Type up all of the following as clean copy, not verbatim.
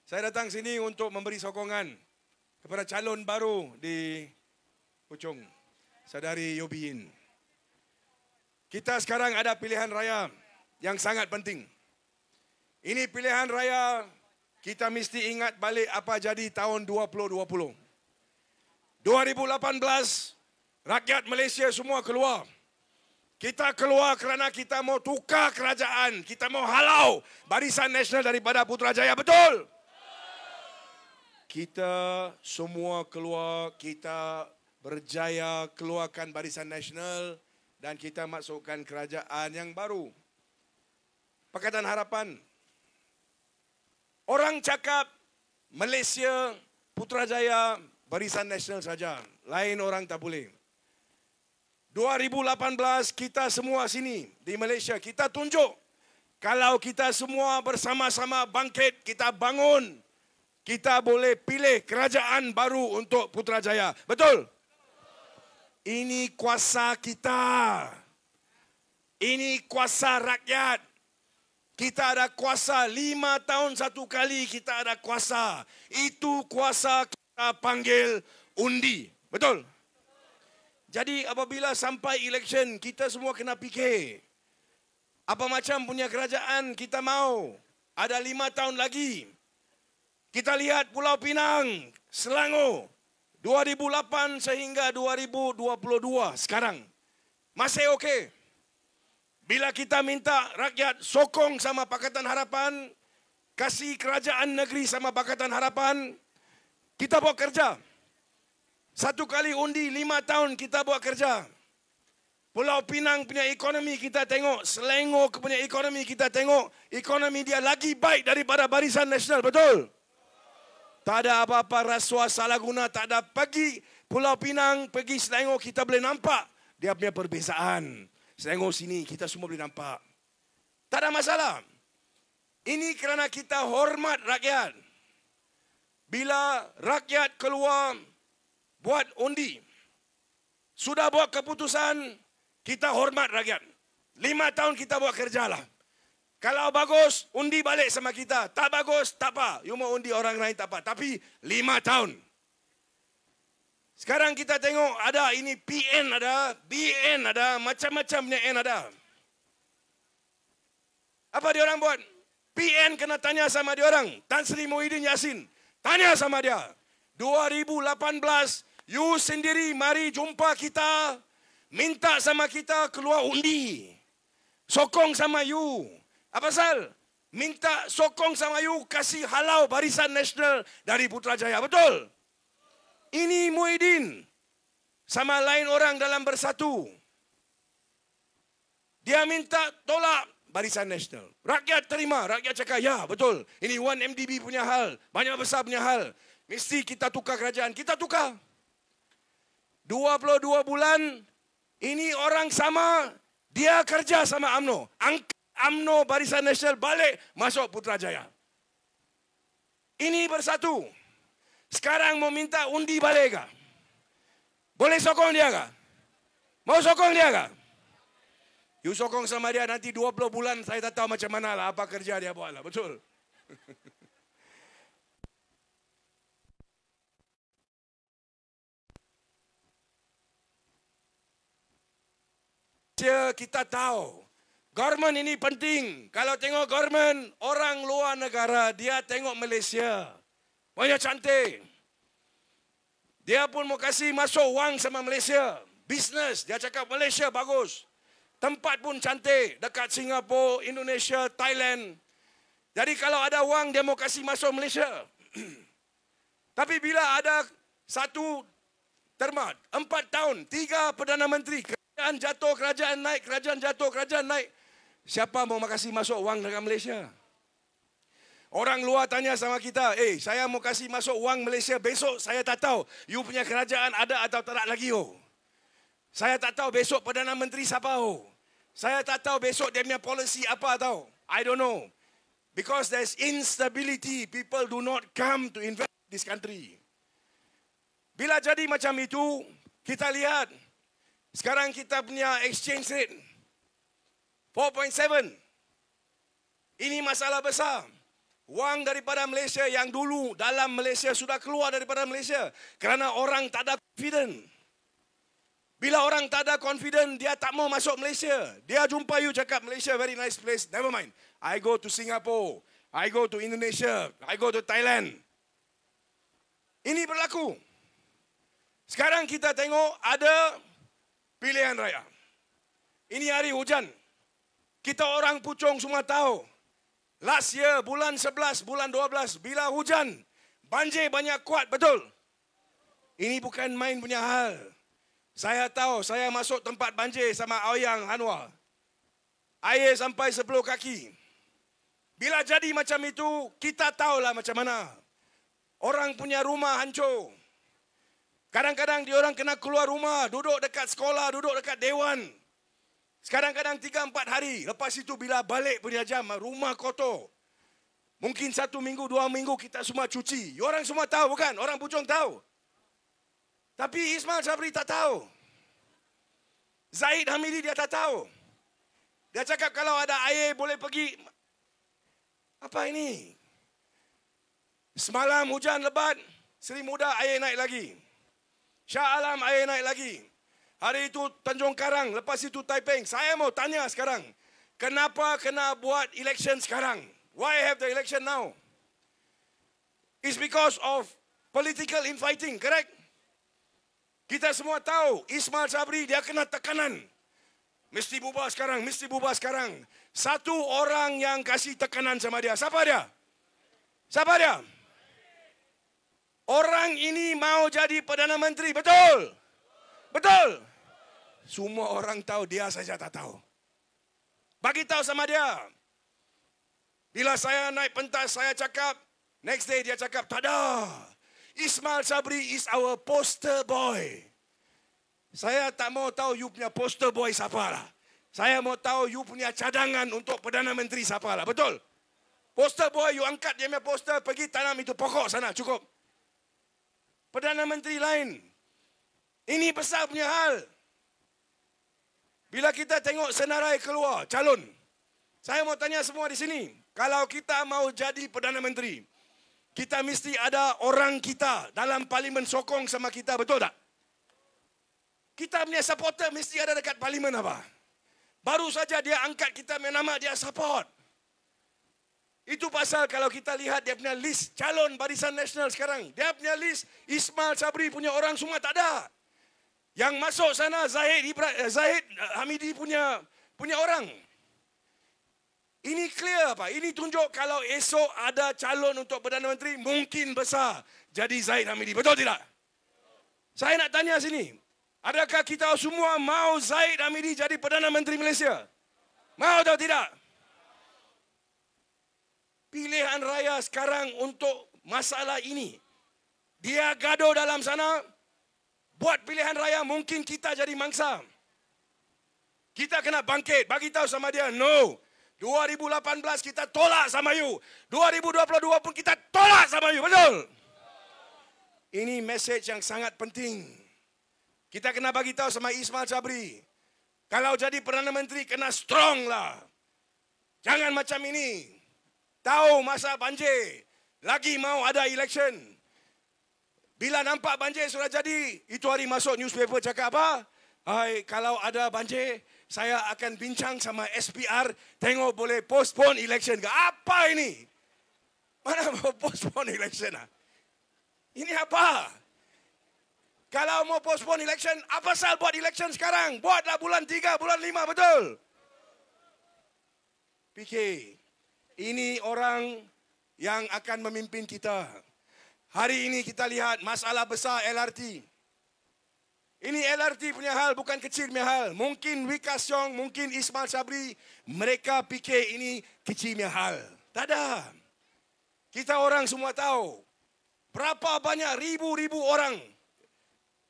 Saya datang sini untuk memberi sokongan kepada calon baru di Puchong, Saudari Yobiin. Kita sekarang ada pilihan raya yang sangat penting. Ini pilihan raya, kita mesti ingat balik apa jadi tahun 2020. 2018, rakyat Malaysia semua keluar. Kita keluar kerana kita mau tukar kerajaan. Kita mau halau Barisan Nasional daripada Putrajaya. Betul? Kita semua keluar, kita berjaya keluarkan Barisan Nasional dan kita masukkan kerajaan yang baru. Pakatan Harapan. Orang cakap Malaysia, Putrajaya, Barisan Nasional saja. Lain orang tak boleh. 2018 kita semua sini di Malaysia, kita tunjuk kalau kita semua bersama-sama bangkit, kita bangun, kita boleh pilih kerajaan baru untuk Putrajaya. Betul? Ini kuasa kita. Ini kuasa rakyat. Kita ada kuasa 5 tahun satu kali, kita ada kuasa. Itu kuasa kita panggil undi. Betul? Jadi apabila sampai election, kita semua kena fikir. Apa macam punya kerajaan kita mau? Ada 5 tahun lagi. Kita lihat Pulau Pinang, Selangor, 2008 sehingga 2022 sekarang. Masih okey. Bila kita minta rakyat sokong sama Pakatan Harapan, kasih kerajaan negeri sama Pakatan Harapan, kita buat kerja. Satu kali undi 5 tahun kita buat kerja. Pulau Pinang punya ekonomi kita tengok. Selangor punya ekonomi kita tengok. Ekonomi dia lagi baik daripada Barisan Nasional. Betul? Tak ada apa-apa rasuah salah guna. Tak ada. Pergi Pulau Pinang, pergi Selangor, kita boleh nampak dia punya perbezaan. Selangor sini kita semua boleh nampak. Tak ada masalah. Ini kerana kita hormat rakyat. Bila rakyat keluar buat undi, sudah buat keputusan, kita hormat rakyat. 5 tahun kita buat kerjalah. Kalau bagus, undi balik sama kita. Tak bagus, tak apa. You mau undi orang lain, tak apa. Tapi 5 tahun. Sekarang kita tengok ada ini PN ada, BN ada, macam-macam punya N ada. Apa dia orang buat? PN kena tanya sama dia orang. Tan Sri Muhyiddin Yassin. Tanya sama dia. 2018, you sendiri mari jumpa kita. Minta sama kita keluar undi. Sokong sama you. Apa pasal? Minta sokong sama you, kasih halau Barisan Nasional dari Putrajaya. Betul? Ini Muhyiddin sama lain orang dalam bersatu. Dia minta tolak Barisan Nasional. Rakyat terima. Rakyat cakap, ya betul. Ini 1MDB punya hal. Banyak besar punya hal. Mesti kita tukar kerajaan. Kita tukar. 22 bulan, ini orang sama, dia kerja sama UMNO. Angkat UMNO Barisan Nasional balik masuk Putrajaya. Ini bersatu. Sekarang mau minta undi balik kah? Boleh sokong dia kah? Mau sokong dia kah? You sokong sama dia, nanti 20 bulan saya tak tahu macam mana lah, apa kerja dia buat lah. Betul? Kita tahu government ini penting. Kalau tengok government, orang luar negara, dia tengok Malaysia. Banyak cantik. Dia pun mau kasih masuk wang sama Malaysia. Bisnes, dia cakap Malaysia bagus. Tempat pun cantik. Dekat Singapura, Indonesia, Thailand. Jadi kalau ada wang, dia mau kasih masuk Malaysia. Tapi bila ada satu termat, 4 tahun, 3 Perdana Menteri, kerajaan jatuh, kerajaan naik, kerajaan jatuh, kerajaan naik. Siapa mau kasih masuk wang dengan Malaysia? Orang luar tanya sama kita, saya mau kasih masuk wang Malaysia besok, saya tak tahu. You punya kerajaan ada atau tak lagi, oh. Saya tak tahu besok Perdana Menteri siapa, oh. Saya tak tahu besok dia punya policy apa, tahu. I don't know. Because there's instability, people do not come to invest in this country. Bila jadi macam itu, kita lihat, sekarang kita punya exchange rate, 4.7. Ini masalah besar. Wang daripada Malaysia yang dulu dalam Malaysia sudah keluar daripada Malaysia. Kerana orang tak ada confident. Bila orang tak ada confident, dia tak mau masuk Malaysia. Dia jumpa you cakap, Malaysia very nice place. Never mind. I go to Singapore. I go to Indonesia. I go to Thailand. Ini berlaku. Sekarang kita tengok ada pilihan raya. Ini hari hujan. Kita orang Puchong semua tahu. Last year, bulan 11, bulan 12, bila hujan, banjir banyak kuat, betul? Ini bukan main punya hal. Saya tahu, saya masuk tempat banjir sama Aoyang Anwar. Air sampai 10 kaki. Bila jadi macam itu, kita tahulah macam mana. Orang punya rumah hancur. Kadang-kadang diorang kena keluar rumah, duduk dekat sekolah, duduk dekat dewan. Kadang-kadang 3-4 hari. Lepas itu bila balik punya jam, rumah kotor. Mungkin 1 minggu, 2 minggu kita semua cuci. Orang semua tahu bukan? Orang Puchong tahu. Tapi Ismail Sabri tak tahu. Zahid Hamidi dia tak tahu. Dia cakap kalau ada air boleh pergi. Apa ini? Semalam hujan lebat, Seri Muda air naik lagi. Shah Alam air naik lagi. Hari itu Tanjung Karang, lepas itu Taiping. Saya mau tanya sekarang, kenapa kena buat election sekarang? Why have the election now? It's because of political infighting, correct? Kita semua tahu, Ismail Sabri dia kena tekanan. Mesti bubar sekarang, mesti bubar sekarang. Satu orang yang kasih tekanan sama dia. Siapa dia? Siapa dia? Orang ini mau jadi Perdana Menteri, betul? Betul? Semua orang tahu, dia saja tak tahu. Bagi tahu sama dia. Bila saya naik pentas, saya cakap, next day dia cakap, tak ada. Ismail Sabri is our poster boy. Saya tak mau tahu you punya poster boy siapa lah. Saya mau tahu you punya cadangan untuk Perdana Menteri siapa lah. Betul? Poster boy, you angkat dia punya poster, pergi tanam itu pokok sana, cukup. Perdana Menteri lain. Ini besar punya hal. Bila kita tengok senarai keluar, calon. Saya mau tanya semua di sini. Kalau kita mau jadi Perdana Menteri, kita mesti ada orang kita dalam parlimen sokong sama kita, betul tak? Kita punya supporter mesti ada dekat parlimen apa? Baru saja dia angkat kita punya nama, dia support. Itu pasal kalau kita lihat dia punya list calon Barisan Nasional sekarang. Dia punya list Ismail Sabri punya orang semua tak ada. Yang masuk sana Zahid Hamidi punya orang. Ini clear apa? Ini tunjuk kalau esok ada calon untuk Perdana Menteri mungkin besar jadi Zahid Hamidi. Betul tidak? Saya nak tanya sini. Adakah kita semua mau Zahid Hamidi jadi Perdana Menteri Malaysia? Mau atau tidak? Pilihan raya sekarang untuk masalah ini. Dia gaduh dalam sana. Buat pilihan raya mungkin kita jadi mangsa. Kita kena bangkit. Bagi tahu sama dia, no. 2018 kita tolak sama you. 2022 pun kita tolak sama you. Betul? Ini message yang sangat penting. Kita kena bagi tahu sama Ismail Sabri. Kalau jadi Perdana Menteri, kena strong lah. Jangan macam ini. Tahu masa banjir. Lagi mau ada election. Bila nampak banjir sudah jadi, itu hari masuk newspaper cakap apa? Hai, kalau ada banjir, saya akan bincang sama SPR, tengok boleh postpone election ke? Apa ini? Mana mau postpone election? Ini apa? Kalau mau postpone election, apa sal buat election sekarang? Buatlah bulan 3, bulan 5, betul? fikir. Ini orang yang akan memimpin kita. Hari ini kita lihat masalah besar LRT. Ini LRT punya hal, bukan kecil punya hal. Mungkin Wika Siong, mungkin Ismail Sabri, mereka fikir ini kecil punya hal. Tak ada. Kita orang semua tahu. Berapa banyak ribu-ribu orang.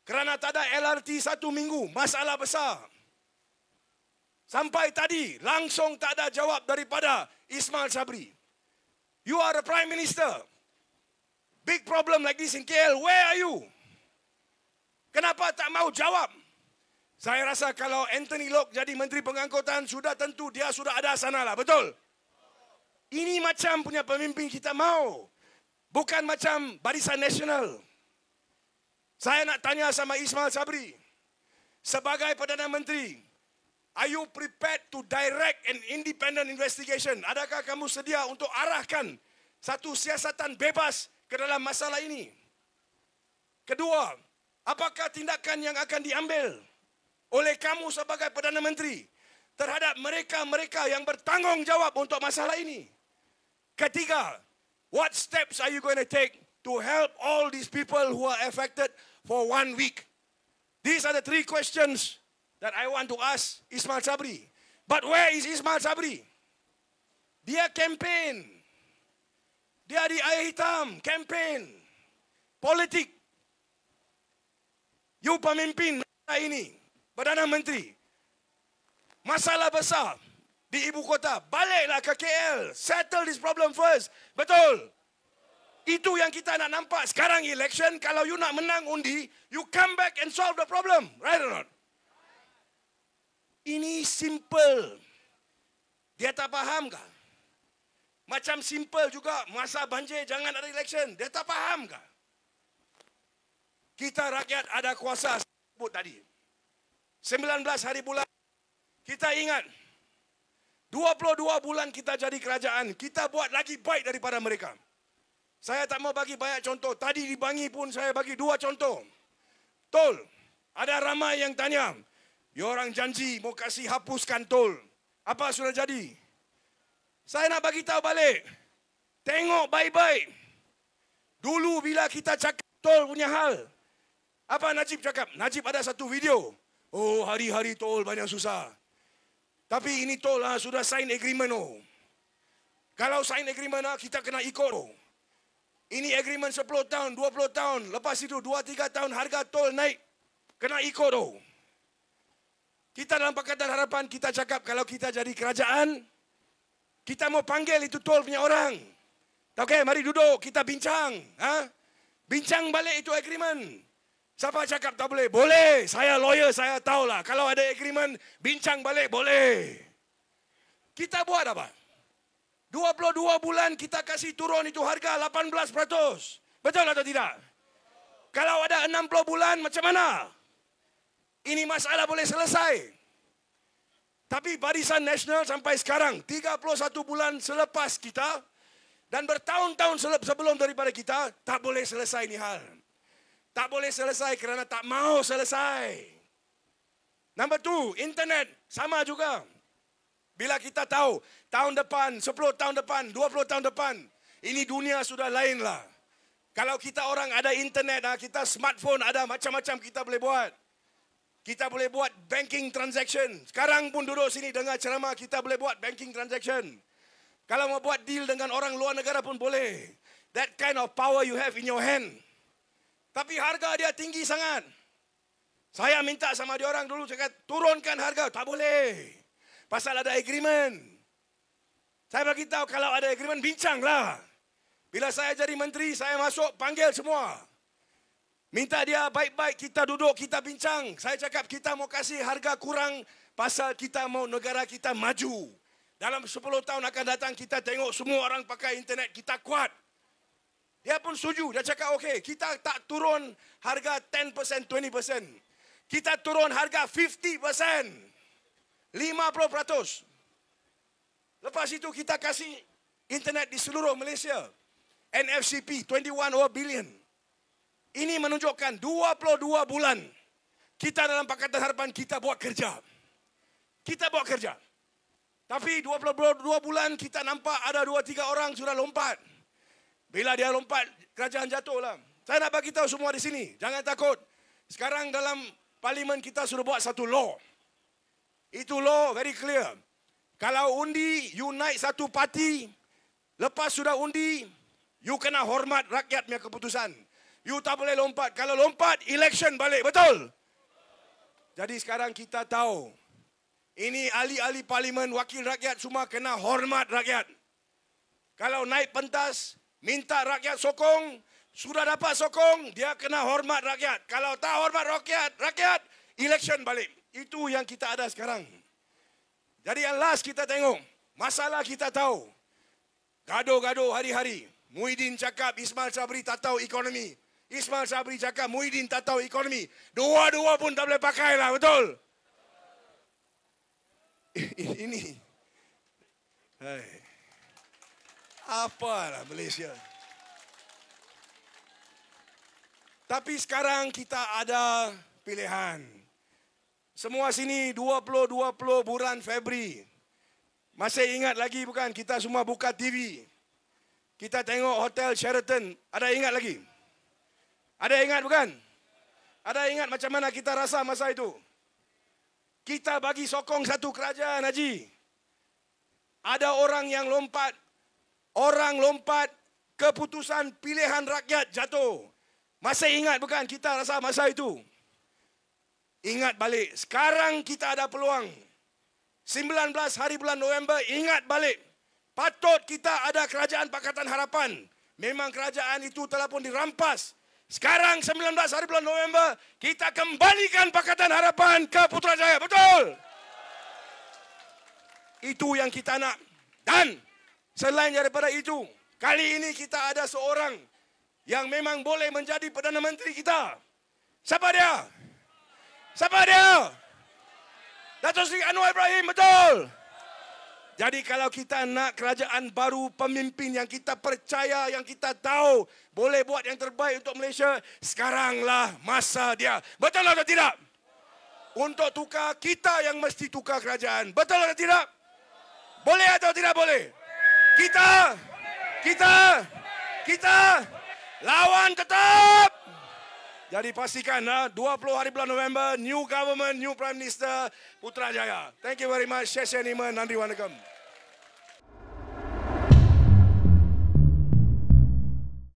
Kerana tak ada LRT 1 minggu, masalah besar. Sampai tadi, langsung tak ada jawab daripada Ismail Sabri. You are the Prime Minister. Big problem like this in KL, where are you? Kenapa tak mau jawab? Saya rasa kalau Anthony Loke jadi Menteri Pengangkutan, sudah tentu dia sudah ada sana lah, betul? Ini macam punya pemimpin kita mau. Bukan macam Barisan Nasional. Saya nak tanya sama Ismail Sabri. Sebagai Perdana Menteri, are you prepared to direct an independent investigation? Adakah kamu sedia untuk arahkan satu siasatan bebas ke dalam masalah ini? Kedua, apakah tindakan yang akan diambil oleh kamu sebagai Perdana Menteri terhadap mereka-mereka yang bertanggungjawab untuk masalah ini? Ketiga, what steps are you going to take to help all these people who are affected for 1 week? These are the 3 questions that I want to ask Ismail Sabri. But where is Ismail Sabri? Dia campaign. Dia di air hitam, campaign. Politik. You pemimpin ini, Perdana Menteri. Masalah besar di ibu kota. Baliklah ke KL. Settle this problem first. Betul? Itu yang kita nak nampak. Sekarang election, kalau you nak menang undi, you come back and solve the problem. Right or not? Ini simple. Dia tak faham kah? Macam simple juga masa banjir jangan ada election. Dia tak faham kah? Kita rakyat ada kuasa sebut tadi. 19 hari bulan. Kita ingat 22 bulan kita jadi kerajaan. Kita buat lagi baik daripada mereka. Saya tak mau bagi banyak contoh. Tadi di Bangi pun saya bagi 2 contoh. Tol. Ada ramai yang tanya. Ya orang janji mau kasih hapuskan tol. Apa sudah jadi? Saya nak bagi tahu balik. Tengok baik-baik. Dulu bila kita cakap tol punya hal. Apa Najib cakap? Najib ada satu video. Oh hari-hari tol banyak susah. Tapi ini tol lah, sudah sign agreement. Oh. Kalau sign agreement kita kena ikut. Oh. Ini agreement 10 tahun, 20 tahun. Lepas itu 2-3 tahun harga tol naik. Kena ikut. Oh. Kita dalam Pakatan Harapan kita cakap kalau kita jadi kerajaan, kita mau panggil itu tol punya orang. Okey, mari duduk, kita bincang. Bincang balik itu agreement. Siapa cakap tak boleh? Boleh. Saya lawyer, saya tahulah. Kalau ada agreement, bincang balik, boleh. Kita buat apa? 22 bulan kita kasih turun itu harga 18%. Betul atau tidak? Kalau ada 60 bulan, macam mana? Ini masalah boleh selesai. Tapi Barisan Nasional sampai sekarang, 31 bulan selepas kita, dan bertahun-tahun sebelum daripada kita, tak boleh selesai ini hal. Tak boleh selesai kerana tak mau selesai. Number 2, internet sama juga. Bila kita tahu tahun depan, 10 tahun depan, 20 tahun depan, ini dunia sudah lain lah. Kalau kita orang ada internet, kita smartphone ada macam-macam kita boleh buat. Kita boleh buat banking transaction. Sekarang pun duduk sini dengar ceramah, kita boleh buat banking transaction. Kalau mau buat deal dengan orang luar negara pun boleh. That kind of power you have in your hand. Tapi harga dia tinggi sangat. Saya minta sama dia orang dulu, cakap turunkan harga. Tak boleh. Pasal ada agreement. Saya bagi tahu kalau ada agreement, bincanglah. Bila saya jadi menteri, saya masuk, panggil semua. Minta dia baik-baik, kita duduk, kita bincang. Saya cakap kita mau kasih harga kurang pasal kita mau negara kita maju. Dalam 10 tahun akan datang, kita tengok semua orang pakai internet, kita kuat. Dia pun setuju. Dia cakap, okey, kita tak turun harga 10%, 20%. Kita turun harga 50%. 50%. Lepas itu kita kasih internet di seluruh Malaysia. NFCP, 21 billion. Ini menunjukkan 22 bulan. Kita dalam Pakatan Harapan, kita buat kerja. Kita buat kerja. Tapi 22 bulan kita nampak ada 2-3 orang sudah lompat. Bila dia lompat, kerajaan jatuhlah. Saya nak bagi tahu semua di sini. Jangan takut. Sekarang dalam parlimen kita sudah buat satu law. Itu law very clear. Kalau undi, you naik satu parti. Lepas sudah undi, you kena hormat rakyat punya keputusan. You tak boleh lompat. Kalau lompat, election balik. Betul? Jadi sekarang kita tahu. Ini ahli-ahli parlimen, wakil rakyat semua kena hormat rakyat. Kalau naik pentas, minta rakyat sokong, sudah dapat sokong, dia kena hormat rakyat. Kalau tak hormat rakyat, election balik. Itu yang kita ada sekarang. Jadi yang last kita tengok, masalah kita tahu. Gaduh-gaduh hari-hari. Muhyiddin cakap Ismail Sabri tak tahu ekonomi. Ismail Sabri cakap Muhyiddin tak tahu ekonomi. Dua-dua pun tak boleh pakai lah, betul? Ini. Hai. Apalah Malaysia. Tapi sekarang kita ada pilihan. Semua sini 20-20 bulan Februari. Masih ingat lagi bukan? Kita semua buka TV. Kita tengok Hotel Sheraton. Ada ingat lagi? Ada ingat bukan? Ada ingat macam mana kita rasa masa itu? Kita bagi sokong satu kerajaan, Haji. Ada orang yang lompat. Orang lompat, keputusan pilihan rakyat jatuh. Masih ingat bukan kita rasa masa itu? Ingat balik. Sekarang kita ada peluang. 19 hari bulan November, ingat balik. Patut kita ada kerajaan Pakatan Harapan. Memang kerajaan itu telah pun dirampas. Sekarang 19 hari bulan November, kita kembalikan Pakatan Harapan ke Putrajaya. Betul? Itu yang kita nak. Dan selain daripada itu, kali ini kita ada seorang yang memang boleh menjadi Perdana Menteri kita. Siapa dia? Siapa dia? Datuk Seri Anwar Ibrahim, betul? Jadi kalau kita nak kerajaan baru, pemimpin yang kita percaya, yang kita tahu boleh buat yang terbaik untuk Malaysia, sekaranglah masa dia. Betul atau tidak? Untuk tukar, kita yang mesti tukar kerajaan. Betul atau tidak? Boleh atau tidak boleh? Kita lawan tetap. Jadi pastikan 20 hari bulan November, new government, new Prime Minister, Putrajaya. Thank you very much. Nandri Wanakam.